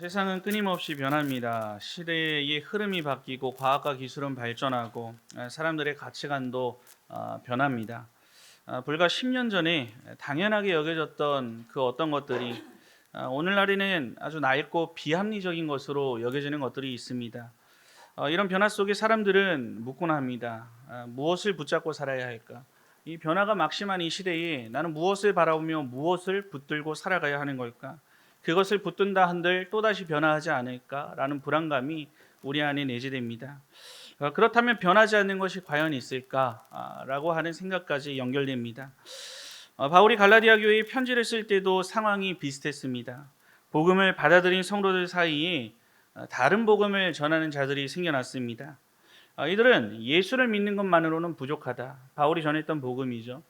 세상은 끊임없이 변합니다. 시대의 흐름이 바뀌고 과학과 기술은 발전하고 사람들의 가치관도 변합니다. 불과 10년 전에 당연하게 여겨졌던 그 어떤 것들이 오늘날에는 아주 낡고 비합리적인 것으로 여겨지는 것들이 있습니다. 이런 변화 속에 사람들은 묻곤 합니다. 무엇을 붙잡고 살아야 할까? 이 변화가 막심한 이 시대에 나는 무엇을 바라보며 무엇을 붙들고 살아가야 하는 걸까? 그것을 붙든다 한들 또다시 변화하지 않을까라는 불안감이 우리 안에 내재됩니다. 그렇다면 변하지 않는 것이 과연 있을까라고 하는 생각까지 연결됩니다. 바울이 갈라디아 교회에 편지를 쓸 때도 상황이 비슷했습니다. 복음을 받아들인 성도들 사이에 다른 복음을 전하는 자들이 생겨났습니다. 이들은 예수를 믿는 것만으로는 부족하다. 바울이 전했던 복음이죠.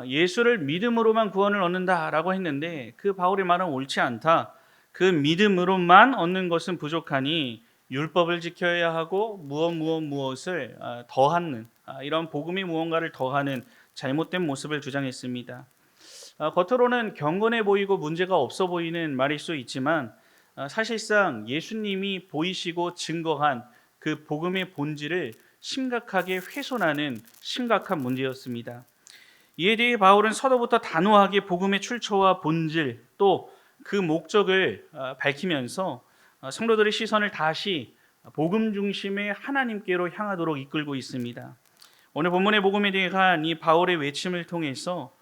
예수를 믿음으로만 구원을 얻는다라고 했는데 그 바울의 말은 옳지 않다. 그 믿음으로만 얻는 것은 부족하니 율법을 지켜야 하고 무엇을 더하는 이런 복음이 무언가를 더하는 잘못된 모습을 주장했습니다. 겉으로는 경건해 보이고 문제가 없어 보이는 말일 수 있지만 사실상 예수님이 보이시고 증거한 그 복음의 본질을 심각하게 훼손하는 심각한 문제였습니다. 이에 대해 바울은 서두부터 단호하게 복음의 출처와 본질 또 그 목적을 밝히면서 성도들의 시선을 다시 복음 중심의 하나님께로 향하도록 이끌고 있습니다. 오늘 본문의 복음에 대한 이 바울의 외침을 통해서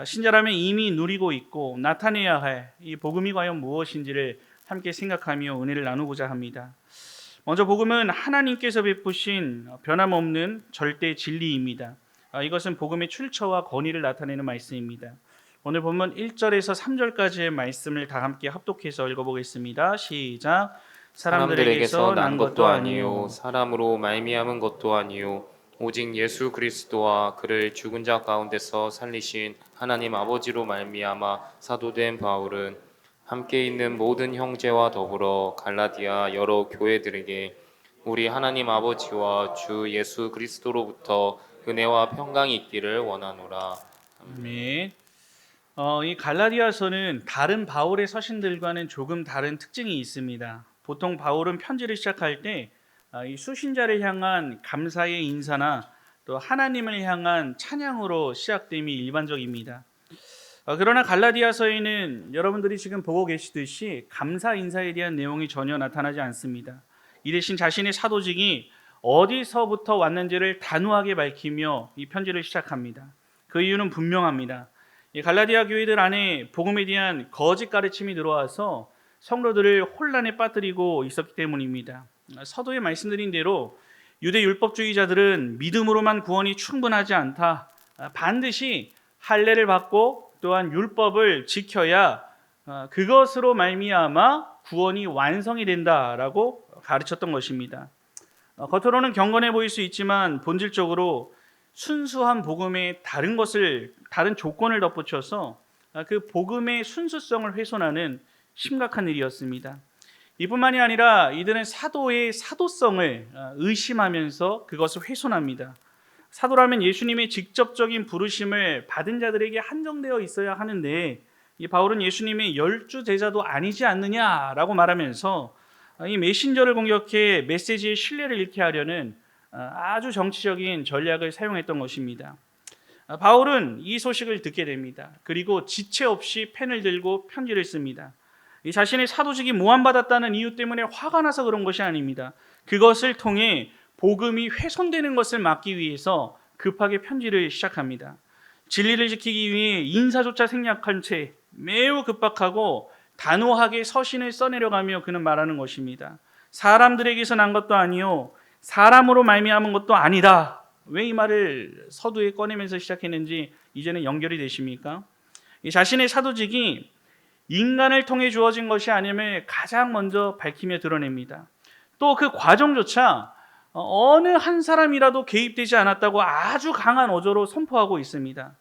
신자라면 이미 누리고 있고 나타내야 할 이 복음이 과연 무엇인지를 함께 생각하며 은혜를 나누고자 합니다. 먼저 복음은 하나님께서 베푸신 변함없는 절대 진리입니다. 이것은 복음의 출처와 권위를 나타내는 말씀입니다. 오늘 본문 1절에서 3절까지의 말씀을 다 함께 합독해서 읽어보겠습니다. 시작. 사람들에게서 난 것도 아니요 사람으로 말미암은 것도 아니요 오직 예수 그리스도와 그를 죽은 자 가운데서 살리신 하나님 아버지로 말미암아 사도된 바울은 함께 있는 모든 형제와 더불어 갈라디아 여러 교회들에게 우리 하나님 아버지와 주 예수 그리스도로부터 은혜와 평강이 있기를 원하노라. 아멘. 이 갈라디아서는 다른 바울의 서신들과는 조금 다른 특징이 있습니다. 보통 바울은 편지를 시작할 때 이 수신자를 향한 감사의 인사나 또 하나님을 향한 찬양으로 시작됨이 일반적입니다. 그러나 갈라디아서에는 여러분들이 지금 보고 계시듯이 감사 인사에 대한 내용이 전혀 나타나지 않습니다. 이 대신 자신의 사도직이 어디서부터 왔는지를 단호하게 밝히며 이 편지를 시작합니다. 그 이유는 분명합니다. 이 갈라디아 교회들 안에 복음에 대한 거짓 가르침이 들어와서 성도들을 혼란에 빠뜨리고 있었기 때문입니다. 서두에 말씀드린 대로 유대 율법주의자들은 믿음으로만 구원이 충분하지 않다. 반드시 할례를 받고 또한 율법을 지켜야 그것으로 말미암아 구원이 완성이 된다라고 가르쳤던 것입니다. 겉으로는 경건해 보일 수 있지만 본질적으로 순수한 복음에 다른 조건을 덧붙여서 그 복음의 순수성을 훼손하는 심각한 일이었습니다. 이뿐만이 아니라 이들은 사도의 사도성을 의심하면서 그것을 훼손합니다. 사도라면 예수님의 직접적인 부르심을 받은 자들에게 한정되어 있어야 하는데 이 바울은 예수님의 12 제자도 아니지 않느냐라고 말하면서 이 메신저를 공격해 메시지의 신뢰를 잃게 하려는 아주 정치적인 전략을 사용했던 것입니다. 바울은 이 소식을 듣게 됩니다. 그리고 지체 없이 펜을 들고 편지를 씁니다. 이 자신의 사도직이 모함받았다는 이유 때문에 화가 나서 그런 것이 아닙니다. 그것을 통해 복음이 훼손되는 것을 막기 위해서 급하게 편지를 시작합니다. 진리를 지키기 위해 인사조차 생략한 채 매우 급박하고 단호하게 서신을 써내려가며 그는 말하는 것입니다. 사람들에게서 난 것도 아니요 사람으로 말미암은 것도 아니다. 왜 이 말을 서두에 꺼내면서 시작했는지 이제는 연결이 되십니까? 자신의 사도직이 인간을 통해 주어진 것이 아님을 가장 먼저 밝히며 드러냅니다. 또 그 과정조차 어느 한 사람이라도 개입되지 않았다고 아주 강한 어조로 선포하고 있습니다.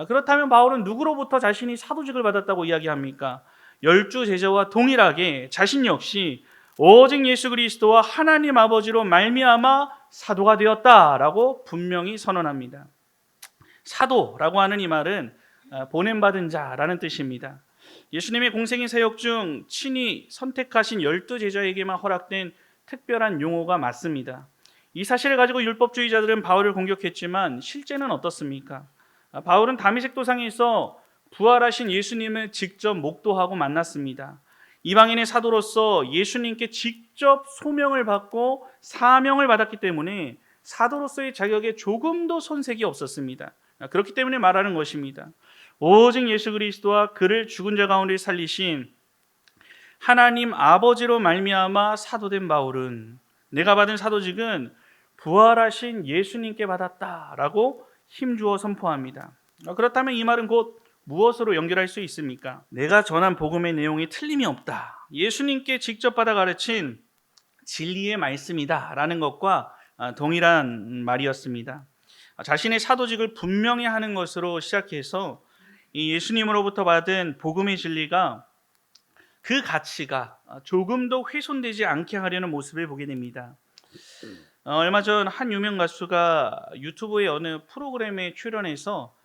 그렇다면 바울은 누구로부터 자신이 사도직을 받았다고 이야기합니까? 12 제자와 동일하게 자신 역시 오직 예수 그리스도와 하나님 아버지로 말미암아 사도가 되었다라고 분명히 선언합니다. 사도라고 하는 이 말은 보냄받은 자라는 뜻입니다. 예수님의 공생의 사역 중 친히 선택하신 12제자에게만 허락된 특별한 용어가 맞습니다. 이 사실을 가지고 율법주의자들은 바울을 공격했지만 실제는 어떻습니까? 바울은 다메섹 도상에서 부활하신 예수님을 직접 목도하고 만났습니다. 이방인의 사도로서 예수님께 직접 소명을 받고 사명을 받았기 때문에 사도로서의 자격에 조금도 손색이 없었습니다. 그렇기 때문에 말하는 것입니다. 오직 예수 그리스도와 그를 죽은 자 가운데 살리신 하나님 아버지로 말미암아 사도된 바울은 내가 받은 사도직은 부활하신 예수님께 받았다라고 힘주어 선포합니다. 그렇다면 이 말은 곧 무엇으로 연결할 수 있습니까? 내가 전한 복음의 내용이 틀림이 없다. 예수님께 직접 받아 가르친 진리의 말씀이다 라는 것과 동일한 말이었습니다. 자신의 사도직을 분명히 하는 것으로 시작해서 이 예수님으로부터 받은 복음의 진리가 그 가치가 조금도 훼손되지 않게 하려는 모습을 보게 됩니다. 얼마 전 한 유명 가수가 유튜브의 어느 프로그램에 출연해서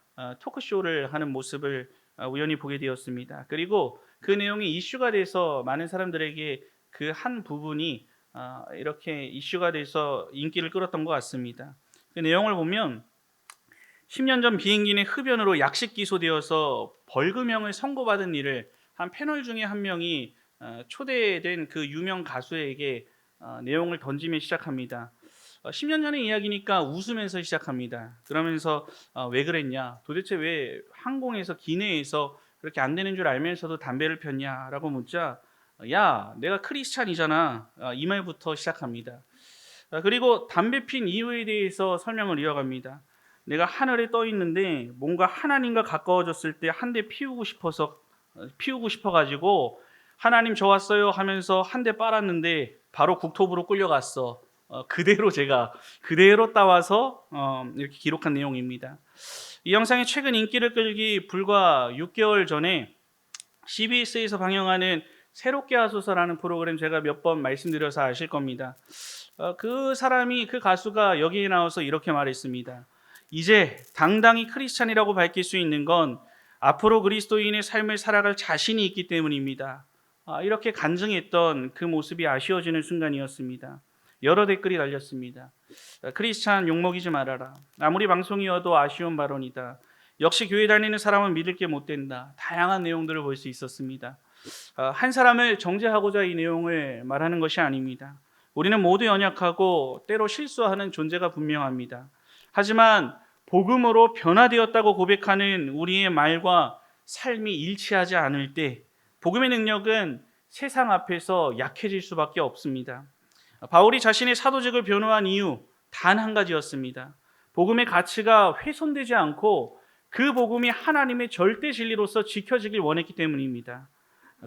토크쇼를 하는 모습을 우연히 보게 되었습니다. 그리고 그 내용이 이슈가 돼서 많은 사람들에게 그 한 부분이 이렇게 이슈가 돼서 인기를 끌었던 것 같습니다. 그 내용을 보면 10년 전 비행기 내 흡연으로 약식 기소되어서 벌금형을 선고받은 일을 한 패널 중에 한 명이 초대된 그 유명 가수에게 내용을 던지며 시작합니다. 10년 전의 이야기니까 웃으면서 시작합니다. 그러면서 왜 그랬냐? 도대체 왜 항공에서 기내에서 그렇게 안 되는 줄 알면서도 담배를 폈냐라고 묻자 야, 내가 크리스찬이잖아. 이 말부터 시작합니다. 그리고 담배 핀 이유에 대해서 설명을 이어갑니다. 내가 하늘에 떠 있는데 뭔가 하나님과 가까워졌을 때 한 대 피우고 싶어가지고 하나님 저 왔어요 하면서 한 대 빨았는데 바로 국토부로 끌려갔어. 그대로 따와서 이렇게 기록한 내용입니다. 이 영상이 최근 인기를 끌기 불과 6개월 전에 CBS에서 방영하는 새롭게 하소서라는 프로그램 제가 몇 번 말씀드려서 아실 겁니다. 그 가수가 여기에 나와서 이렇게 말했습니다. 이제 당당히 크리스찬이라고 밝힐 수 있는 건 앞으로 그리스도인의 삶을 살아갈 자신이 있기 때문입니다. 이렇게 간증했던 그 모습이 아쉬워지는 순간이었습니다. 여러 댓글이 달렸습니다. 크리스찬 욕먹이지 말아라. 아무리 방송이어도 아쉬운 발언이다. 역시 교회 다니는 사람은 믿을 게 못 된다. 다양한 내용들을 볼 수 있었습니다. 한 사람을 정죄하고자 이 내용을 말하는 것이 아닙니다. 우리는 모두 연약하고 때로 실수하는 존재가 분명합니다. 하지만 복음으로 변화되었다고 고백하는 우리의 말과 삶이 일치하지 않을 때 복음의 능력은 세상 앞에서 약해질 수밖에 없습니다. 바울이 자신의 사도직을 변호한 이유 단 한 가지였습니다. 복음의 가치가 훼손되지 않고 그 복음이 하나님의 절대 진리로서 지켜지길 원했기 때문입니다.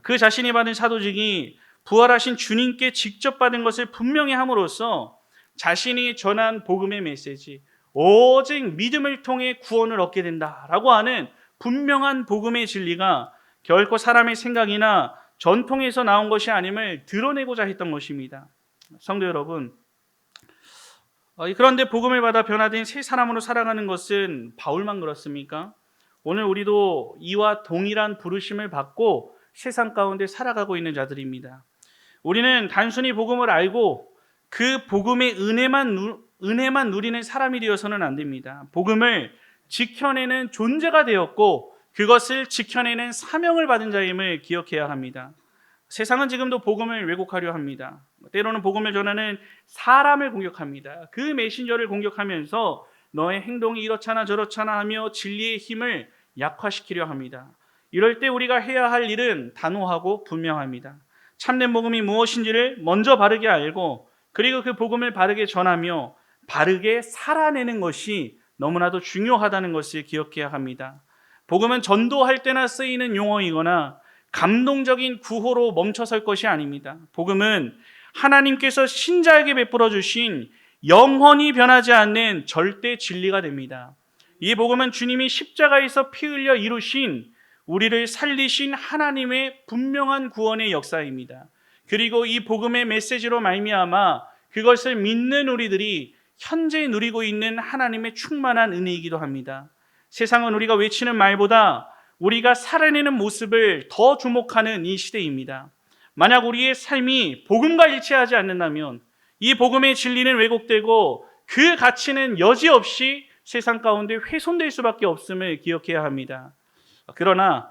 그 자신이 받은 사도직이 부활하신 주님께 직접 받은 것을 분명히 함으로써 자신이 전한 복음의 메시지, 오직 믿음을 통해 구원을 얻게 된다라고 하는 분명한 복음의 진리가 결코 사람의 생각이나 전통에서 나온 것이 아님을 드러내고자 했던 것입니다. 성도 여러분, 그런데 복음을 받아 변화된 새 사람으로 살아가는 것은 바울만 그렇습니까? 오늘 우리도 이와 동일한 부르심을 받고 세상 가운데 살아가고 있는 자들입니다. 우리는 단순히 복음을 알고 그 복음의 은혜만 누리는 사람이 되어서는 안 됩니다. 복음을 지켜내는 존재가 되었고 그것을 지켜내는 사명을 받은 자임을 기억해야 합니다. 세상은 지금도 복음을 왜곡하려 합니다. 때로는 복음을 전하는 사람을 공격합니다. 그 메신저를 공격하면서 너의 행동이 이렇잖아 저렇잖아 하며 진리의 힘을 약화시키려 합니다. 이럴 때 우리가 해야 할 일은 단호하고 분명합니다. 참된 복음이 무엇인지를 먼저 바르게 알고 그리고 그 복음을 바르게 전하며 바르게 살아내는 것이 너무나도 중요하다는 것을 기억해야 합니다. 복음은 전도할 때나 쓰이는 용어이거나 감동적인 구호로 멈춰설 것이 아닙니다. 복음은 하나님께서 신자에게 베풀어 주신 영원히 변하지 않는 절대 진리가 됩니다. 이 복음은 주님이 십자가에서 피 흘려 이루신 우리를 살리신 하나님의 분명한 구원의 역사입니다. 그리고 이 복음의 메시지로 말미암아 그것을 믿는 우리들이 현재 누리고 있는 하나님의 충만한 은혜이기도 합니다. 세상은 우리가 외치는 말보다 우리가 살아내는 모습을 더 주목하는 이 시대입니다. 만약 우리의 삶이 복음과 일치하지 않는다면 이 복음의 진리는 왜곡되고 그 가치는 여지없이 세상 가운데 훼손될 수밖에 없음을 기억해야 합니다. 그러나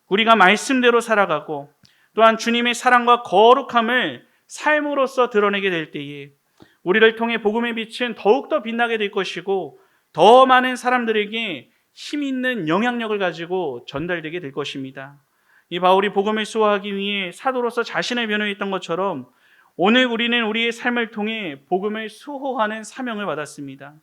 우리가 말씀대로 살아가고 또한 주님의 사랑과 거룩함을 삶으로써 드러내게 될 때에 우리를 통해 복음의 빛은 더욱더 빛나게 될 것이고 더 많은 사람들에게 힘 있는 영향력을 가지고 전달되게 될 것입니다. 이 바울이 복음을 수호하기 위해 사도로서 자신을 변호했던 것처럼 오늘 우리는 우리의 삶을 통해 복음을 수호하는 사명을 받았습니다.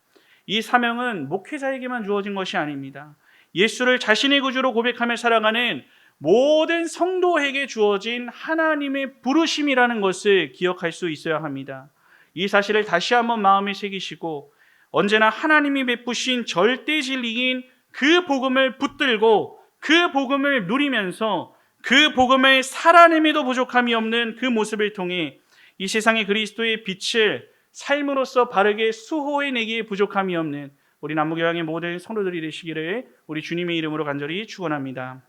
이 사명은 목회자에게만 주어진 것이 아닙니다. 예수를 자신의 구주로 고백하며 살아가는 모든 성도에게 주어진 하나님의 부르심이라는 것을 기억할 수 있어야 합니다. 이 사실을 다시 한번 마음에 새기시고 언제나 하나님이 베푸신 절대 진리인 그 복음을 붙들고 그 복음을 누리면서 그 복음을 살아내며도 부족함이 없는 그 모습을 통해 이 세상의 그리스도의 빛을 삶으로서 바르게 수호해내기에 부족함이 없는 우리 남부교회의 모든 성도들이 되시기를 우리 주님의 이름으로 간절히 축원합니다.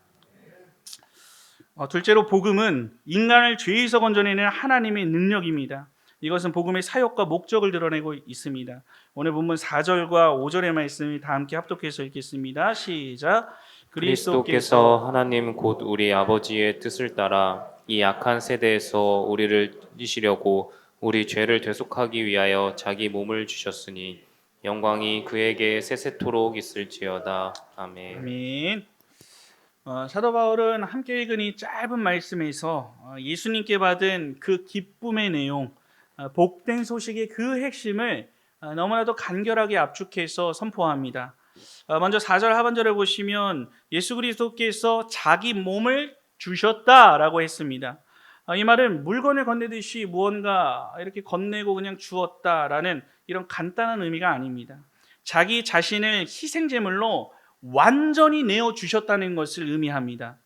둘째로 복음은 인간을 죄에서 건져내는 하나님의 능력입니다. 이것은 복음의 사역과 목적을 드러내고 있습니다. 오늘 본문 4절과 5절의 말씀을 다 함께 합독해서 읽겠습니다. 시작. 그리스도께서 하나님 곧 우리 아버지의 뜻을 따라 이 악한 세대에서 우리를 이시려고 우리 죄를 대속하기 위하여 자기 몸을 주셨으니 영광이 그에게 세세토록 있을지어다. 아멘. 아멘. 사도 바울은 함께 읽은 이 짧은 말씀에서 예수님께 받은 그 기쁨의 내용, 복된 소식의 그 핵심을 너무나도 간결하게 압축해서 선포합니다. 먼저 4절 하반절을 보시면 예수 그리스도께서 자기 몸을 주셨다라고 했습니다. 이 말은 물건을 건네듯이 무언가 이렇게 건네고 그냥 주었다라는 이런 간단한 의미가 아닙니다. 자기 자신을 희생제물로 완전히 내어주셨다는 것을 의미합니다.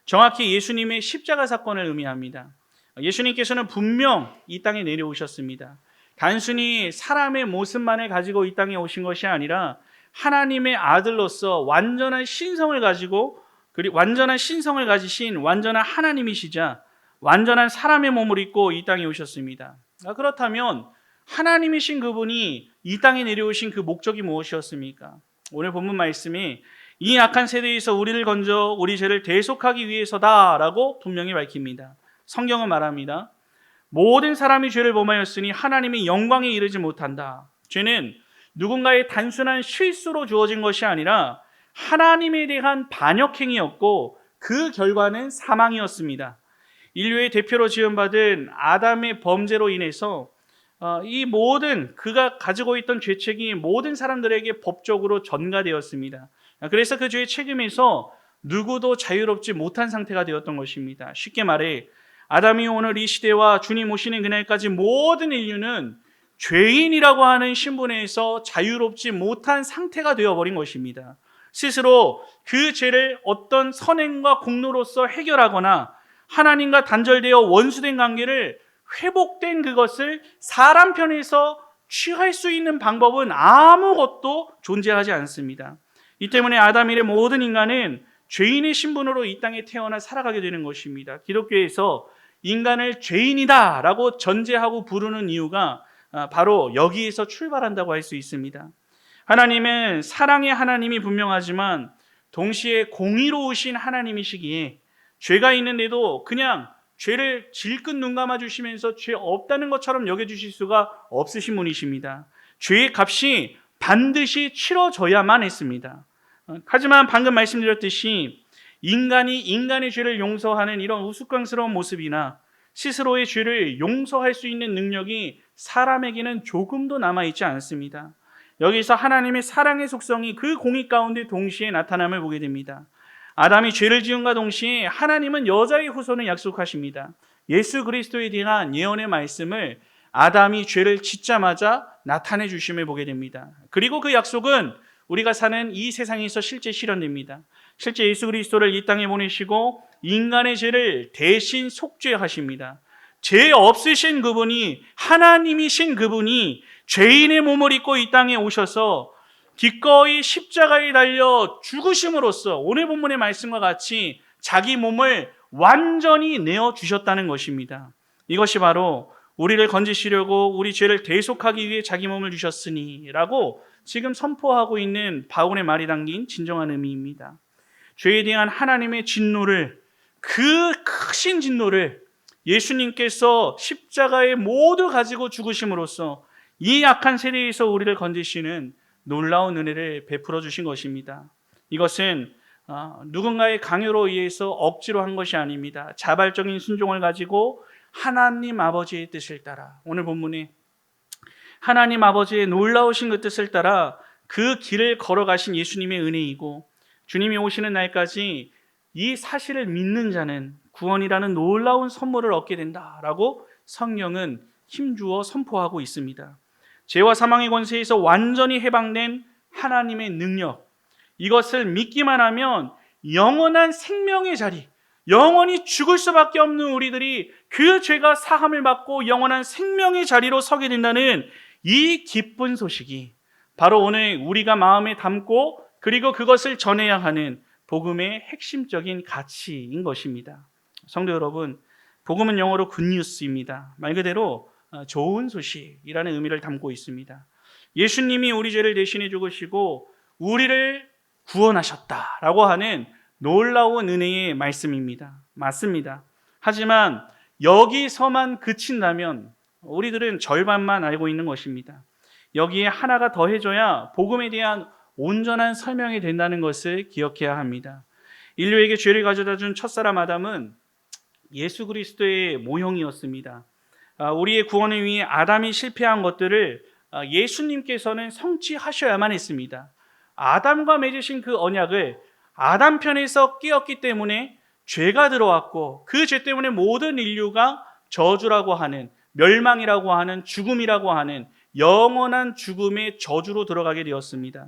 정확히 예수님의 십자가 사건을 의미합니다. 예수님께서는 분명 이 땅에 내려오셨습니다. 단순히 사람의 모습만을 가지고 이 땅에 오신 것이 아니라 하나님의 아들로서 완전한 신성을 가지신 완전한 하나님이시자 완전한 사람의 몸을 입고 이 땅에 오셨습니다. 그렇다면 하나님이신 그분이 이 땅에 내려오신 그 목적이 무엇이었습니까? 오늘 본문 말씀이 이 악한 세대에서 우리를 건져 우리 죄를 대속하기 위해서다라고 분명히 밝힙니다. 성경은 말합니다. 모든 사람이 죄를 범하였으니 하나님의 영광에 이르지 못한다. 죄는 누군가의 단순한 실수로 주어진 것이 아니라 하나님에 대한 반역행위였고 그 결과는 사망이었습니다. 인류의 대표로 지음받은 아담의 범죄로 인해서 이 모든 그가 가지고 있던 죄책이 모든 사람들에게 법적으로 전가되었습니다. 그래서 그 죄의 책임에서 누구도 자유롭지 못한 상태가 되었던 것입니다. 쉽게 말해 아담이 오늘 이 시대와 주님 오시는 그날까지 모든 인류는 죄인이라고 하는 신분에서 자유롭지 못한 상태가 되어버린 것입니다. 스스로 그 죄를 어떤 선행과 공로로서 해결하거나 하나님과 단절되어 원수된 관계를 회복된 그것을 사람 편에서 취할 수 있는 방법은 아무것도 존재하지 않습니다. 이 때문에 아담 이래 모든 인간은 죄인의 신분으로 이 땅에 태어나 살아가게 되는 것입니다. 기독교에서 인간을 죄인이다라고 전제하고 부르는 이유가 바로 여기에서 출발한다고 할 수 있습니다. 하나님은 사랑의 하나님이 분명하지만 동시에 공의로우신 하나님이시기에 죄가 있는데도 그냥 죄를 질끈 눈 감아주시면서 죄 없다는 것처럼 여겨주실 수가 없으신 분이십니다. 죄의 값이 반드시 치러져야만 했습니다. 하지만 방금 말씀드렸듯이 인간이 인간의 죄를 용서하는 이런 우스꽝스러운 모습이나 스스로의 죄를 용서할 수 있는 능력이 사람에게는 조금도 남아있지 않습니다. 여기서 하나님의 사랑의 속성이 그 공의 가운데 동시에 나타남을 보게 됩니다. 아담이 죄를 지음과 동시에 하나님은 여자의 후손을 약속하십니다. 예수 그리스도에 대한 예언의 말씀을 아담이 죄를 짓자마자 나타내 주심을 보게 됩니다. 그리고 그 약속은 우리가 사는 이 세상에서 실제 실현됩니다. 실제 예수 그리스도를 이 땅에 보내시고 인간의 죄를 대신 속죄하십니다. 죄 없으신 그분이, 하나님이신 그분이 죄인의 몸을 입고 이 땅에 오셔서 기꺼이 십자가에 달려 죽으심으로써 오늘 본문의 말씀과 같이 자기 몸을 완전히 내어주셨다는 것입니다. 이것이 바로 우리를 건지시려고 우리 죄를 대속하기 위해 자기 몸을 주셨으니 라고 지금 선포하고 있는 바울의 말이 담긴 진정한 의미입니다. 죄에 대한 하나님의 진노를, 그 크신 진노를 예수님께서 십자가에 모두 가지고 죽으심으로써 이 악한 세대에서 우리를 건지시는 놀라운 은혜를 베풀어 주신 것입니다. 이것은 누군가의 강요로 의해서 억지로 한 것이 아닙니다. 자발적인 순종을 가지고 하나님 아버지의 뜻을 따라, 오늘 본문에 하나님 아버지의 놀라우신 그 뜻을 따라 그 길을 걸어가신 예수님의 은혜이고, 주님이 오시는 날까지 이 사실을 믿는 자는 구원이라는 놀라운 선물을 얻게 된다라고 성경은 힘주어 선포하고 있습니다. 죄와 사망의 권세에서 완전히 해방된 하나님의 능력, 이것을 믿기만 하면 영원한 생명의 자리, 영원히 죽을 수밖에 없는 우리들이 그 죄가 사함을 받고 영원한 생명의 자리로 서게 된다는 이 기쁜 소식이 바로 오늘 우리가 마음에 담고 그리고 그것을 전해야 하는 복음의 핵심적인 가치인 것입니다. 성도 여러분, 복음은 영어로 굿뉴스입니다. 말 그대로 좋은 소식이라는 의미를 담고 있습니다. 예수님이 우리 죄를 대신해 죽으시고 우리를 구원하셨다라고 하는 놀라운 은혜의 말씀입니다. 맞습니다. 하지만 여기서만 그친다면 우리들은 절반만 알고 있는 것입니다. 여기에 하나가 더해져야 복음에 대한 온전한 설명이 된다는 것을 기억해야 합니다. 인류에게 죄를 가져다 준 첫사람 아담은 예수 그리스도의 모형이었습니다. 우리의 구원을 위해 아담이 실패한 것들을 예수님께서는 성취하셔야만 했습니다. 아담과 맺으신 그 언약을 아담 편에서 깨었기 때문에 죄가 들어왔고, 그 죄 때문에 모든 인류가 저주라고 하는, 멸망이라고 하는, 죽음이라고 하는 영원한 죽음의 저주로 들어가게 되었습니다.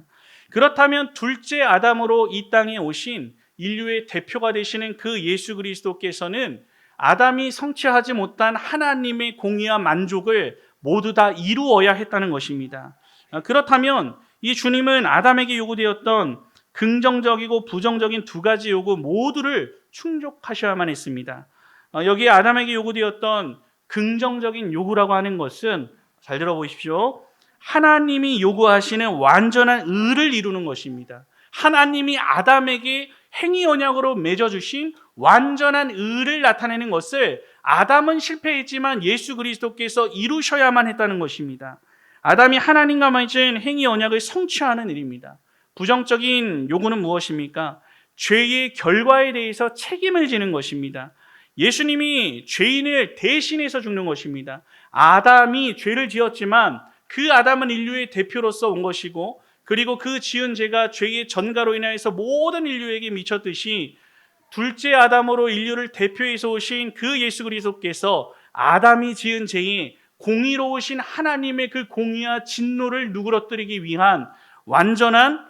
그렇다면 둘째 아담으로 이 땅에 오신 인류의 대표가 되시는 그 예수 그리스도께서는 아담이 성취하지 못한 하나님의 공의와 만족을 모두 다 이루어야 했다는 것입니다. 그렇다면 이 주님은 아담에게 요구되었던 긍정적이고 부정적인 두 가지 요구 모두를 충족하셔야만 했습니다. 여기에 아담에게 요구되었던 긍정적인 요구라고 하는 것은, 잘 들어보십시오, 하나님이 요구하시는 완전한 의를 이루는 것입니다. 하나님이 아담에게 행위 언약으로 맺어주신 완전한 의를 나타내는 것을 아담은 실패했지만 예수 그리스도께서 이루셔야만 했다는 것입니다. 아담이 하나님과 맺은 행위 언약을 성취하는 일입니다. 부정적인 요구는 무엇입니까? 죄의 결과에 대해서 책임을 지는 것입니다. 예수님이 죄인을 대신해서 죽는 것입니다. 아담이 죄를 지었지만 그 아담은 인류의 대표로서 온 것이고, 그리고 그 지은 죄가 죄의 전가로 인하여서 모든 인류에게 미쳤듯이 둘째 아담으로 인류를 대표해서 오신 그 예수 그리스도께서 아담이 지은 죄에 공의로우신 하나님의 그 공의와 진노를 누그러뜨리기 위한 완전한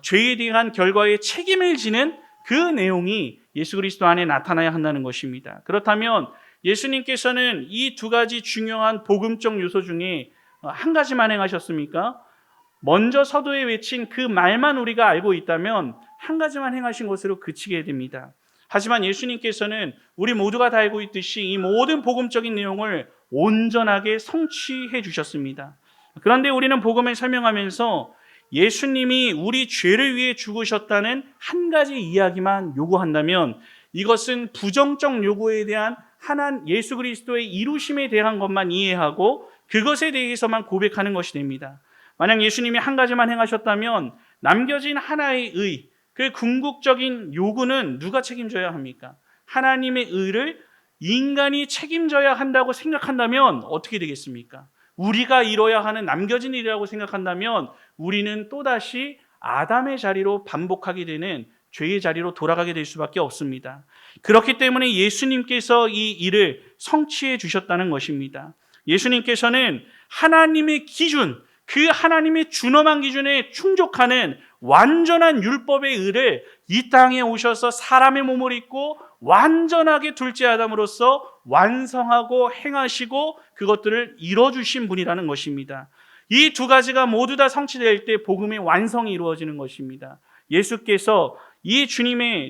죄에 대한 결과에 책임을 지는 그 내용이 예수 그리스도 안에 나타나야 한다는 것입니다. 그렇다면 예수님께서는 이 두 가지 중요한 복음적 요소 중에 한 가지만 행하셨습니까? 먼저 서두에 외친 그 말만 우리가 알고 있다면 한 가지만 행하신 것으로 그치게 됩니다. 하지만 예수님께서는 우리 모두가 다 알고 있듯이 이 모든 복음적인 내용을 온전하게 성취해 주셨습니다. 그런데 우리는 복음을 설명하면서 예수님이 우리 죄를 위해 죽으셨다는 한 가지 이야기만 요구한다면 이것은 부정적 요구에 대한 예수 그리스도의 이루심에 대한 것만 이해하고 그것에 대해서만 고백하는 것이 됩니다. 만약 예수님이 한 가지만 행하셨다면 남겨진 하나의 의, 그 궁극적인 요구는 누가 책임져야 합니까? 하나님의 의를 인간이 책임져야 한다고 생각한다면 어떻게 되겠습니까? 우리가 이뤄야 하는 남겨진 일이라고 생각한다면 우리는 또다시 아담의 자리로 반복하게 되는 죄의 자리로 돌아가게 될 수밖에 없습니다. 그렇기 때문에 예수님께서 이 일을 성취해 주셨다는 것입니다. 예수님께서는 하나님의 기준, 그 하나님의 준엄한 기준에 충족하는 완전한 율법의 의를 이 땅에 오셔서 사람의 몸을 입고 완전하게 둘째 아담으로서 완성하고 행하시고 그것들을 이뤄주신 분이라는 것입니다. 이 두 가지가 모두 다 성취될 때 복음의 완성이 이루어지는 것입니다. 예수께서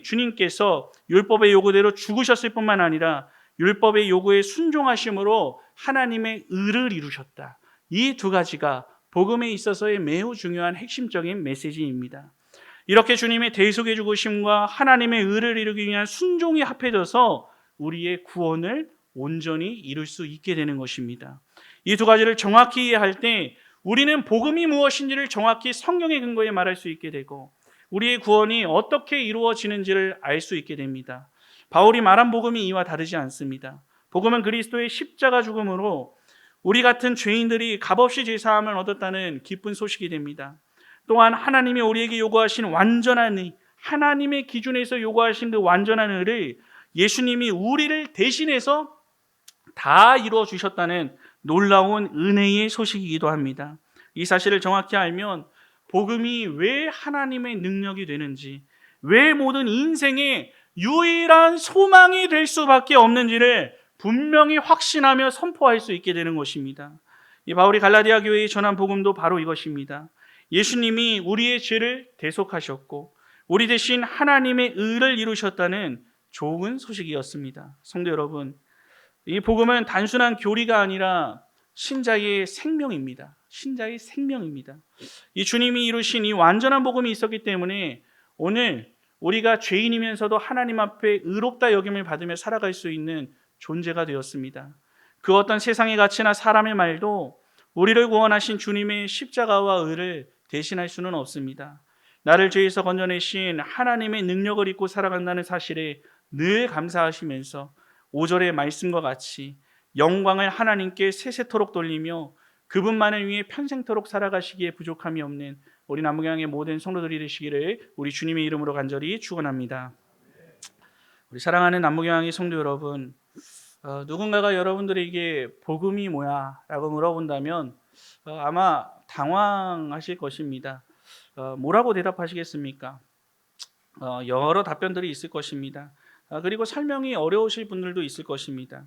주님께서 율법의 요구대로 죽으셨을 뿐만 아니라 율법의 요구에 순종하심으로 하나님의 의를 이루셨다. 이 두 가지가 복음에 있어서의 매우 중요한 핵심적인 메시지입니다. 이렇게 주님의 대속의 죽으심과 하나님의 의를 이루기 위한 순종이 합해져서 우리의 구원을 온전히 이룰 수 있게 되는 것입니다. 이 두 가지를 정확히 이해할 때 우리는 복음이 무엇인지를 정확히 성경의 근거에 말할 수 있게 되고 우리의 구원이 어떻게 이루어지는지를 알 수 있게 됩니다. 바울이 말한 복음이 이와 다르지 않습니다. 복음은 그리스도의 십자가 죽음으로 우리 같은 죄인들이 값없이 제사함을 얻었다는 기쁜 소식이 됩니다. 또한 하나님이 우리에게 요구하신 완전한 의, 하나님의 기준에서 요구하신 그 완전한 의를 예수님이 우리를 대신해서 다 이루어 주셨다는 놀라운 은혜의 소식이기도 합니다. 이 사실을 정확히 알면 복음이 왜 하나님의 능력이 되는지, 왜 모든 인생의 유일한 소망이 될 수밖에 없는지를 분명히 확신하며 선포할 수 있게 되는 것입니다. 이 바울이 갈라디아 교회에 전한 복음도 바로 이것입니다. 예수님이 우리의 죄를 대속하셨고 우리 대신 하나님의 의를 이루셨다는 좋은 소식이었습니다. 성도 여러분, 이 복음은 단순한 교리가 아니라 신자의 생명입니다. 신자의 생명입니다. 이 주님이 이루신 이 완전한 복음이 있었기 때문에 오늘 우리가 죄인이면서도 하나님 앞에 의롭다 여김을 받으며 살아갈 수 있는 존재가 되었습니다. 그 어떤 세상의 가치나 사람의 말도 우리를 구원하신 주님의 십자가와 의를 대신할 수는 없습니다. 나를 죄에서 건져내신 하나님의 능력을 잊고 살아간다는 사실에 늘 감사하시면서 5절의 말씀과 같이 영광을 하나님께 세세토록 돌리며 그분만을 위해 평생토록 살아가시기에 부족함이 없는 우리 남부경의 모든 성도들이 되시기를 우리 주님의 이름으로 간절히 축원합니다. 우리 사랑하는 남부경의 성도 여러분, 누군가가 여러분들에게 복음이 뭐야? 라고 물어본다면 아마 당황하실 것입니다. 뭐라고 대답하시겠습니까? 여러 답변들이 있을 것입니다. 그리고 설명이 어려우실 분들도 있을 것입니다.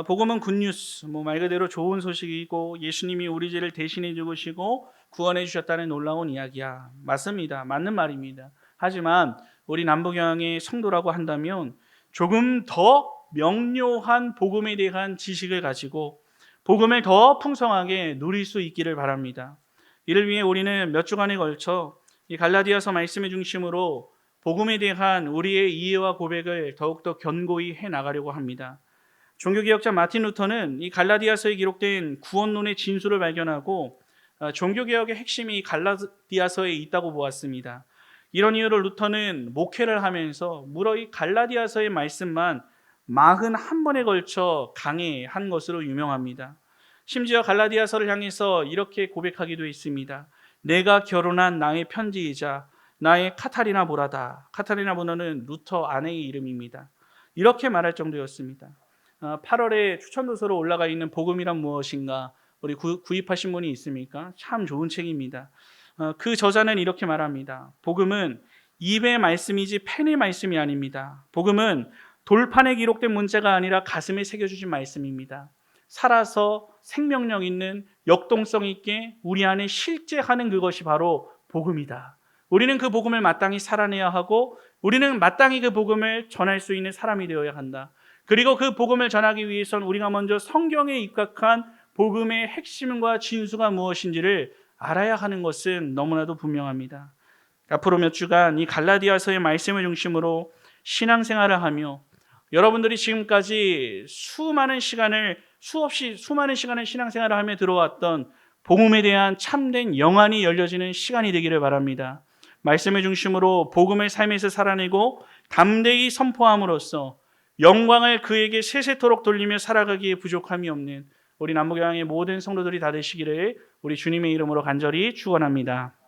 복음은 굿뉴스, 말 그대로 좋은 소식이고 예수님이 우리 죄를 대신해 죽으시고 구원해 주셨다는 놀라운 이야기야. 맞습니다. 맞는 말입니다. 하지만 우리 남부경의 성도라고 한다면 조금 더 명료한 복음에 대한 지식을 가지고 복음을 더 풍성하게 누릴 수 있기를 바랍니다. 이를 위해 우리는 몇 주간에 걸쳐 이 갈라디아서 말씀의 중심으로 복음에 대한 우리의 이해와 고백을 더욱더 견고히 해나가려고 합니다. 종교개혁자 마틴 루터는 이 갈라디아서에 기록된 구원론의 진수를 발견하고 종교개혁의 핵심이 갈라디아서에 있다고 보았습니다. 이런 이유로 루터는 목회를 하면서 무려 이 갈라디아서의 말씀만 41번에 걸쳐 강해한 것으로 유명합니다. 심지어 갈라디아서를 향해서 이렇게 고백하기도 했습니다. 내가 결혼한 나의 편지이자 나의 카타리나 보라다. 카타리나 보라는 루터 아내의 이름입니다. 이렇게 말할 정도였습니다. 8월에 추천도서로 올라가 있는 복음이란 무엇인가, 우리 구입하신 분이 있습니까? 참 좋은 책입니다. 그 저자는 이렇게 말합니다. 복음은 입의 말씀이지 펜의 말씀이 아닙니다. 복음은 돌판에 기록된 문자가 아니라 가슴에 새겨주신 말씀입니다. 살아서 생명력 있는 역동성 있게 우리 안에 실제하는 그것이 바로 복음이다. 우리는 그 복음을 마땅히 살아내야 하고 우리는 마땅히 그 복음을 전할 수 있는 사람이 되어야 한다. 그리고 그 복음을 전하기 위해서는 우리가 먼저 성경에 입각한 복음의 핵심과 진수가 무엇인지를 알아야 하는 것은 너무나도 분명합니다. 앞으로 몇 주간 이 갈라디아서의 말씀을 중심으로 신앙생활을 하며 여러분들이 지금까지 수많은 시간을 신앙생활을 하며 들어왔던 복음에 대한 참된 영안이 열려지는 시간이 되기를 바랍니다. 말씀을 중심으로 복음을 삶에서 살아내고 담대히 선포함으로써 영광을 그에게 세세토록 돌리며 살아가기에 부족함이 없는 우리 남부교회의 모든 성도들이 다 되시기를 우리 주님의 이름으로 간절히 축원합니다.